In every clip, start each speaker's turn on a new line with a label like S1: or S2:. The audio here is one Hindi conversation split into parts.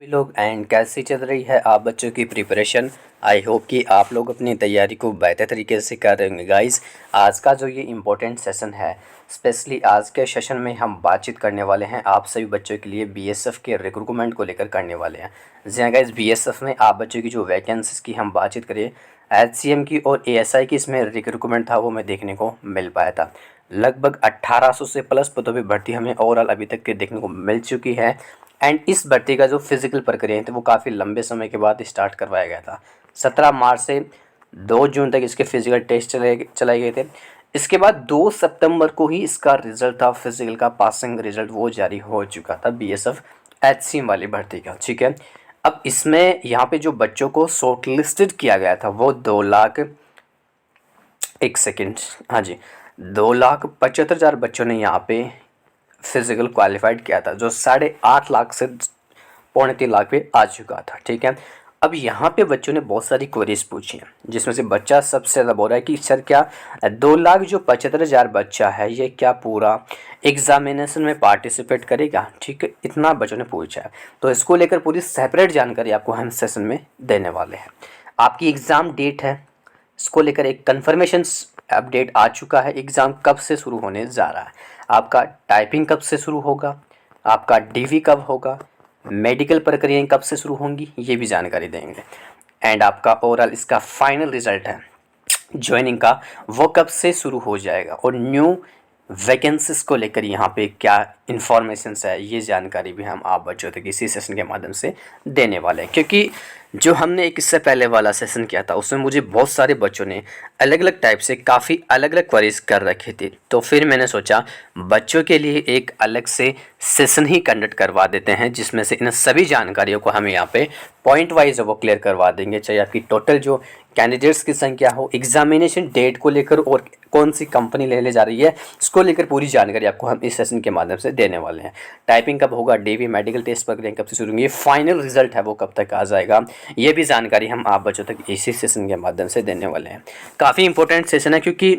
S1: लोग एंड कैसी चल रही है आप बच्चों की प्रिपरेशन। आई होप कि आप लोग अपनी तैयारी को बेहतर तरीके से कर रहे होंगे गाइस। आज का जो ये इम्पोर्टेंट सेशन है, स्पेशली आज के सेशन में हम बातचीत करने वाले हैं आप सभी बच्चों के लिए बीएसएफ के रिक्रूटमेंट को लेकर करने वाले हैं। जी हाँ गाइस, बीएसएफ में आप बच्चों की जो वैकेंसीज की हम बातचीत करें, एचसीएम की और एएसआई की इसमें रिक्रूटमेंट था वो मैं देखने को मिल पाया था। लगभग 1800 से प्लस पदों पर भर्ती हमें ओवरऑल अभी तक के देखने को मिल चुकी है। एंड इस भर्ती का जो फिजिकल प्रक्रिया है तो वो काफ़ी लंबे समय के बाद स्टार्ट करवाया गया था। 17 मार्च से 2 जून तक इसके फिजिकल टेस्ट चलाए गए थे। इसके बाद 2 सितंबर को ही इसका रिजल्ट था, फिजिकल का पासिंग रिजल्ट वो जारी हो चुका था बीएसएफ एचसीएम वाली भर्ती का। ठीक है, अब इसमें यहाँ पे जो बच्चों को शॉर्ट लिस्टेड किया गया था वो 2 लाख, एक सेकेंड, हाँ जी, 2,75,000 बच्चों ने यहाँ पे फिजिकल क्वालिफाइड किया था, जो 8.5 लाख से 3.25 लाख पे आ चुका था। ठीक है, अब यहाँ पे बच्चों ने बहुत सारी क्वेरीज पूछी हैं, जिसमें से बच्चा सबसे ज़्यादा बोल रहा है कि सर क्या 2,75,000 बच्चा है ये क्या पूरा एग्जामिनेशन में पार्टिसिपेट करेगा। ठीक है, इतना बच्चों ने पूछा है, तो इसको लेकर पूरी सेपरेट जानकारी आपको हम सेशन में देने वाले हैं। आपकी एग्ज़ाम डेट है, इसको लेकर एक कन्फर्मेशन अपडेट आ चुका है। एग्ज़ाम कब से शुरू होने जा रहा है, आपका टाइपिंग कब से शुरू होगा, आपका डीवी कब होगा, मेडिकल प्रक्रियाएं कब से शुरू होंगी, ये भी जानकारी देंगे। एंड आपका ओवरऑल इसका फाइनल रिजल्ट है ज्वाइनिंग का, वो कब से शुरू हो जाएगा, और न्यू वैकेंसीज को लेकर यहाँ पे क्या इन्फॉर्मेशन है, ये जानकारी भी हम आप बच्चों तक इसी सेशन के माध्यम से देने वाले हैं। क्योंकि जो हमने एक इससे पहले वाला सेशन किया था उसमें मुझे बहुत सारे बच्चों ने अलग अलग टाइप से काफ़ी अलग अलग क्वेरीज कर रखी थी, तो फिर मैंने सोचा बच्चों के लिए एक अलग से सेशन ही कंडक्ट करवा देते हैं, जिसमें से इन सभी जानकारियों को हम यहाँ पे पॉइंट वाइज वो क्लियर करवा देंगे। चाहे आपकी टोटल जो कैंडिडेट्स की संख्या हो, एग्जामिनेशन डेट को लेकर और कौन सी कंपनी लेने जा रही है, इसको लेकर पूरी जानकारी आपको हम इस सेशन के माध्यम से देने वाले हैं। टाइपिंग कब होगा, डीवी मेडिकल टेस्ट प्रक्रिया कब से शुरू होंगी, ये फाइनल रिजल्ट है वो कब तक आ जाएगा, ये भी जानकारी हम आप बच्चों तक इसी सेशन के माध्यम से देने वाले हैं। काफ़ी इंपॉर्टेंट सेशन है क्योंकि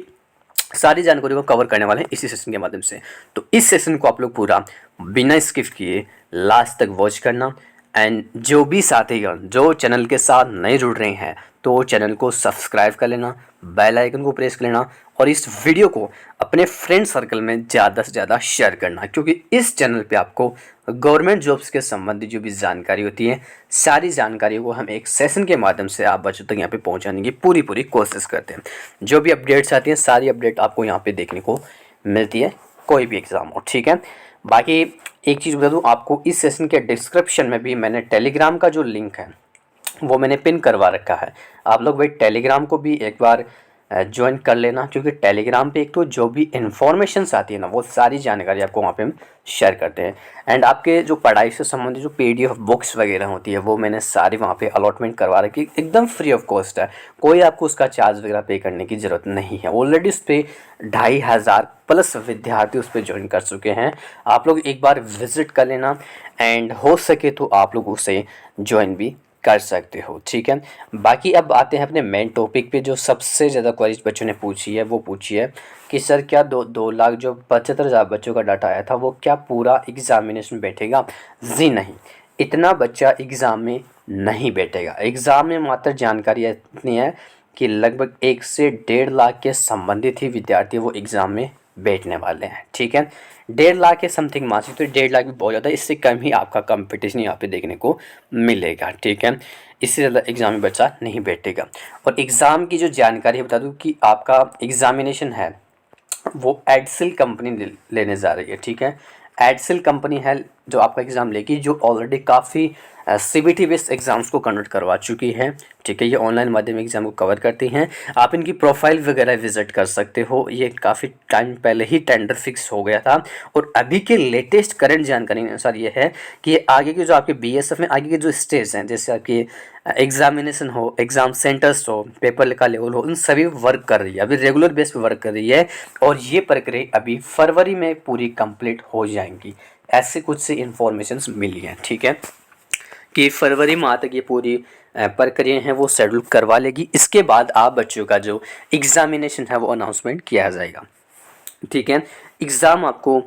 S1: सारी जानकारी को कवर करने वाले हैं इसी सेशन के माध्यम से। तो इस सेशन को आप लोग पूरा बिना स्किप किए लास्ट तक वॉच करना। एंड जो भी साथीगण जो चैनल के साथ नए जुड़ रहे हैं तो चैनल को सब्सक्राइब कर लेना, बेल आइकन को प्रेस कर लेना और इस वीडियो को अपने फ्रेंड सर्कल में ज़्यादा से ज़्यादा शेयर करना, क्योंकि इस चैनल पे आपको गवर्नमेंट जॉब्स के संबंधित जो भी जानकारी होती है सारी जानकारी को हम एक सेशन के माध्यम से आप बच्चों तक यहाँ पे पहुँचाने की पूरी कोशिश करते हैं। जो भी अपडेट्स आती हैं सारी अपडेट आपको यहाँ पे देखने को मिलती है, कोई भी एग्ज़ाम हो। ठीक है, बाकी एक चीज़ बता दूँ आपको, इस सेशन के डिस्क्रिप्शन में भी मैंने टेलीग्राम का जो लिंक है वो मैंने पिन करवा रखा है। आप लोग भाई टेलीग्राम को भी एक बार ज्वाइन कर लेना, क्योंकि टेलीग्राम पे एक तो जो भी इन्फॉर्मेशंस आती है ना वो सारी जानकारी आपको वहाँ पे हम शेयर करते हैं। एंड आपके जो पढ़ाई से संबंधित जो पीडीएफ बुक्स वगैरह होती है वो मैंने सारी वहाँ पे अलॉटमेंट करवा रखी, एकदम फ्री ऑफ कॉस्ट है, कोई आपको उसका चार्ज वगैरह पे करने की ज़रूरत नहीं है। ऑलरेडी उस पर 2,500 प्लस विद्यार्थी उस पर ज्वाइन कर चुके हैं। आप लोग एक बार विजिट कर लेना एंड हो सके तो आप लोग उसे ज्वाइन भी कर सकते हो। ठीक है, बाकी अब आते हैं अपने मेन टॉपिक पे। जो सबसे ज़्यादा क्वेरीज बच्चों ने पूछी है वो पूछी है कि सर क्या 2 लाख जो 75,000 बच्चों का डाटा आया था वो क्या पूरा एग्जामिनेशन बैठेगा। जी नहीं, इतना बच्चा एग्ज़ाम में नहीं बैठेगा। एग्ज़ाम में मात्र जानकारी इतनी है कि लगभग 1 से 1.5 लाख के संबंधित ही विद्यार्थी वो एग्ज़ाम में बैठने वाले हैं। ठीक है, 1.5 लाख के समथिंग मार्क्स, तो 1.5 लाख भी बहुत ज़्यादा है, इससे कम ही आपका कंपटीशन यहाँ पे देखने को मिलेगा। ठीक है, इससे ज़्यादा एग्ज़ाम में बच्चा नहीं बैठेगा। और एग्ज़ाम की जो जानकारी बता दूँ कि आपका एग्ज़ामिनेशन है वो एडसिल कंपनी लेने जा रही है। ठीक है, एडसिल कंपनी है जो आपका एग्ज़ाम लेगी, जो ऑलरेडी काफ़ी सीबीटी बेस्ड एग्ज़ाम्स को कंडक्ट करवा चुकी है। ठीक है, ये ऑनलाइन माध्यम एग्ज़ाम को कवर करती हैं। आप इनकी प्रोफाइल वगैरह विजिट कर सकते हो, ये काफ़ी टाइम पहले ही टेंडर फिक्स हो गया था। और अभी के लेटेस्ट करंट जानकारी अनुसार ये है कि ये आगे के जो आपके बीएसएफ में आगे के जो स्टेज हैं, जैसे आपके एग्जामिनेशन हो, एग्ज़ाम सेंटर्स हो, पेपर का लेवल हो, उन सभी वर्क कर रही है, अभी रेगुलर बेस पे वर्क कर रही है। और ये प्रक्रिया अभी फरवरी में पूरी कंप्लीट हो जाएंगी, ऐसे कुछ से इन्फॉर्मेशन मिली है। ठीक है, कि फरवरी माह तक ये पूरी प्रक्रिया है वो शेड्यूल करवा लेगी। इसके बाद आप बच्चों का जो एग्ज़ामिनेशन है वो अनाउंसमेंट किया जाएगा। ठीक है, एग्ज़ाम आपको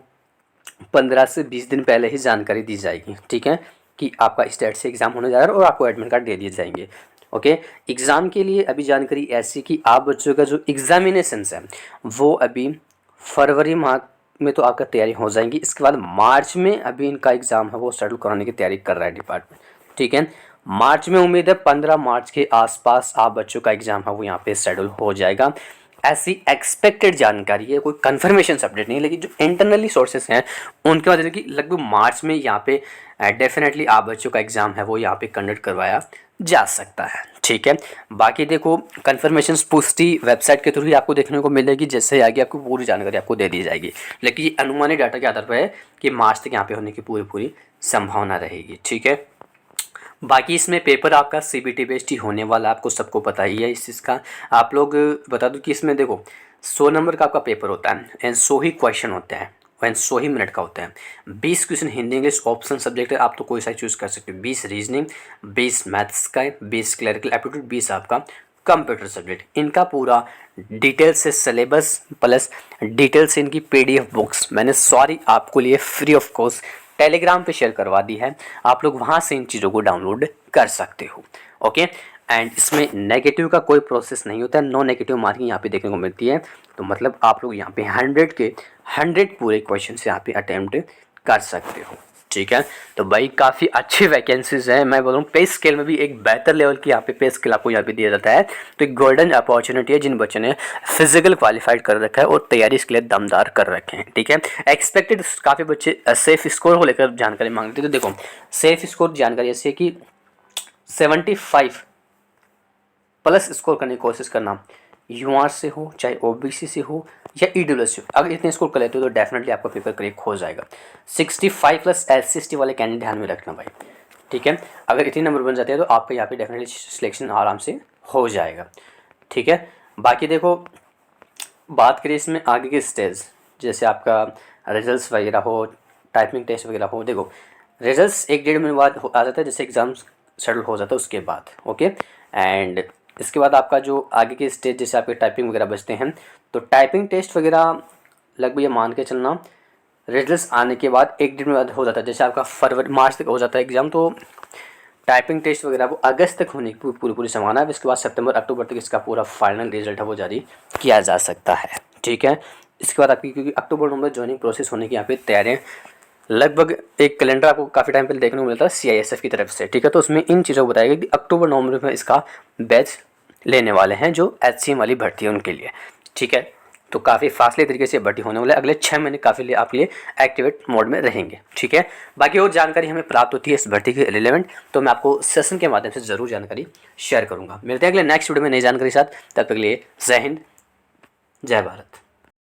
S1: 15 से 20 दिन पहले ही जानकारी दी जाएगी। ठीक है, कि आपका स्टेट से एग्ज़ाम होने जा रहा है और आपको एडमिट कार्ड दे दिए जाएंगे। ओके, एग्ज़ाम के लिए अभी जानकारी ऐसी कि आप बच्चों का जो एग्ज़ामिनेशंस है वो अभी फरवरी माह में तो आपका तैयारी हो जाएंगी। इसके बाद मार्च में अभी इनका एग्ज़ाम है वो शेड्यूल कराने की तैयारी कर रहा है डिपार्टमेंट, ठीक है। मार्च में उम्मीद है 15 मार्च के आसपास आप बच्चों का एग्ज़ाम है वो यहाँ पे शेड्यूल हो जाएगा। ऐसी एक्सपेक्टेड जानकारी है, कोई कंफर्मेशन अपडेट नहीं है, लेकिन जो इंटरनली सोर्सेस हैं उनके वजह कि लगभग मार्च में यहाँ पे डेफिनेटली आप बच्चों का एग्ज़ाम है वो यहाँ पे कंडक्ट करवाया जा सकता है, ठीक है। बाकी देखो कंफर्मेशन पुष्टि वेबसाइट के थ्रू ही आपको देखने को मिलेगी, जैसे आगे आपको पूरी जानकारी आपको दे दी जाएगी, लेकिन ये अनुमानित डाटा के आधार पर है कि मार्च तक यहाँ पे होने की पूरी संभावना रहेगी, ठीक है। बाकी इसमें पेपर आपका CBT बेस्ड ही होने वाला, आपको सबको पता ही है इस चीज़ का। आप लोग बता दूं कि इसमें देखो 100 नंबर का आपका पेपर होता है एंड 100 ही क्वेश्चन होते हैं एंड 100 ही मिनट का होता है। 20 question Hindi English option subject है, आप तो कोई सा चूज़ कर सकते हो। 20 रीजनिंग, 20 मैथ्स का है, 20 क्लरिकल एप्टीट्यूड, 20 आपका कंप्यूटर सब्जेक्ट। इनका पूरा डिटेल से सिलेबस प्लस डिटेल से इनकी PDF बुक्स मैंने आपको लिए फ्री ऑफ कॉस्ट टेलीग्राम पे शेयर करवा दी है, आप लोग वहाँ से इन चीज़ों को डाउनलोड कर सकते हो। ओके, एंड इसमें नेगेटिव का कोई प्रोसेस नहीं होता है, नो नेगेटिव मार्किंग यहाँ पे देखने को मिलती है। तो मतलब आप लोग यहाँ पे 100 के 100 पूरे क्वेश्चन से यहाँ पे अटेम्प्ट कर सकते हो, ठीक है। तो भाई काफ़ी अच्छी वैकेंसीज हैं, मैं बोल रहा हूँ पे स्केल में भी एक बेहतर लेवल की यहाँ पे पे स्केल आपको यहाँ पे दिया जाता है। तो एक गोल्डन अपॉर्चुनिटी है जिन बच्चों ने फिजिकल क्वालिफाइड कर रखा है और तैयारी इसके लिए दमदार कर रखे हैं, ठीक है। एक्सपेक्टेड काफ़ी बच्चे सेफ स्कोर को लेकर जानकारी मांगते थे। तो देखो सेफ स्कोर जानकारी ऐसी है कि 75 प्लस स्कोर करने की कोशिश करना, UR से हो चाहे OBC से हो या EWS से हो, अगर इतने स्कोर कर लेते हो तो डेफिनेटली आपका पेपर क्रैक हो जाएगा। 65 प्लस SC/ST वाले कैंडिडेट ध्यान में रखना भाई, ठीक है। अगर इतने नंबर बन जाते हैं तो आपका यहाँ पे डेफिनेटली सिलेक्शन आराम से हो जाएगा, ठीक है। बाकी देखो बात करें इसमें आगे की स्टेज, जैसे आपका रिजल्ट्स वगैरह हो, टाइपिंग टेस्ट वगैरह हो। देखो रिजल्ट्स 1-1.5 महीने बाद आ जाता है, जैसे एग्ज़ाम शेड्यूल हो जाता है उसके बाद, ओके। एंड इसके बाद आपका जो आगे की स्टेज जैसे आपके टाइपिंग वगैरह बचते हैं, तो टाइपिंग टेस्ट वगैरह लगभग ये मान के चलना रिजल्ट्स आने के बाद 1-1.5 महीने बाद हो जाता है। जैसे आपका फरवरी मार्च तक हो जाता है एग्ज़ाम, तो टाइपिंग टेस्ट वगैरह वो अगस्त तक होने की पूरी संभावना है। इसके बाद सितंबर अक्टूबर तक इसका पूरा फाइनल रिजल्ट है वो जारी किया जा सकता है, ठीक है। इसके बाद आपकी क्योंकि अक्टूबर नवंबर ज्वाइनिंग प्रोसेस होने की यहाँ पे तैयारियाँ लगभग एक कैलेंडर आपको काफ़ी टाइम पहले देखने को मिलता है CISF की तरफ से, ठीक है। तो उसमें इन चीज़ों को बताया गया कि अक्टूबर नवंबर में इसका बैच लेने वाले हैं जो HCM वाली भर्ती है उनके लिए, ठीक है। तो काफ़ी फासले तरीके से भर्ती होने वाले अगले 6 महीने काफ़ी आपके लिए एक्टिवेट मोड में रहेंगे, ठीक है। बाकी और जानकारी हमें प्राप्त होती है इस भर्ती के रिलेवेंट, तो मैं आपको सेशन के माध्यम से ज़रूर जानकारी शेयर करूँगा। मिलते हैं अगले नेक्स्ट वीडियो में नई जानकारी के साथ, तब तक के लिए जय हिंद, जय भारत।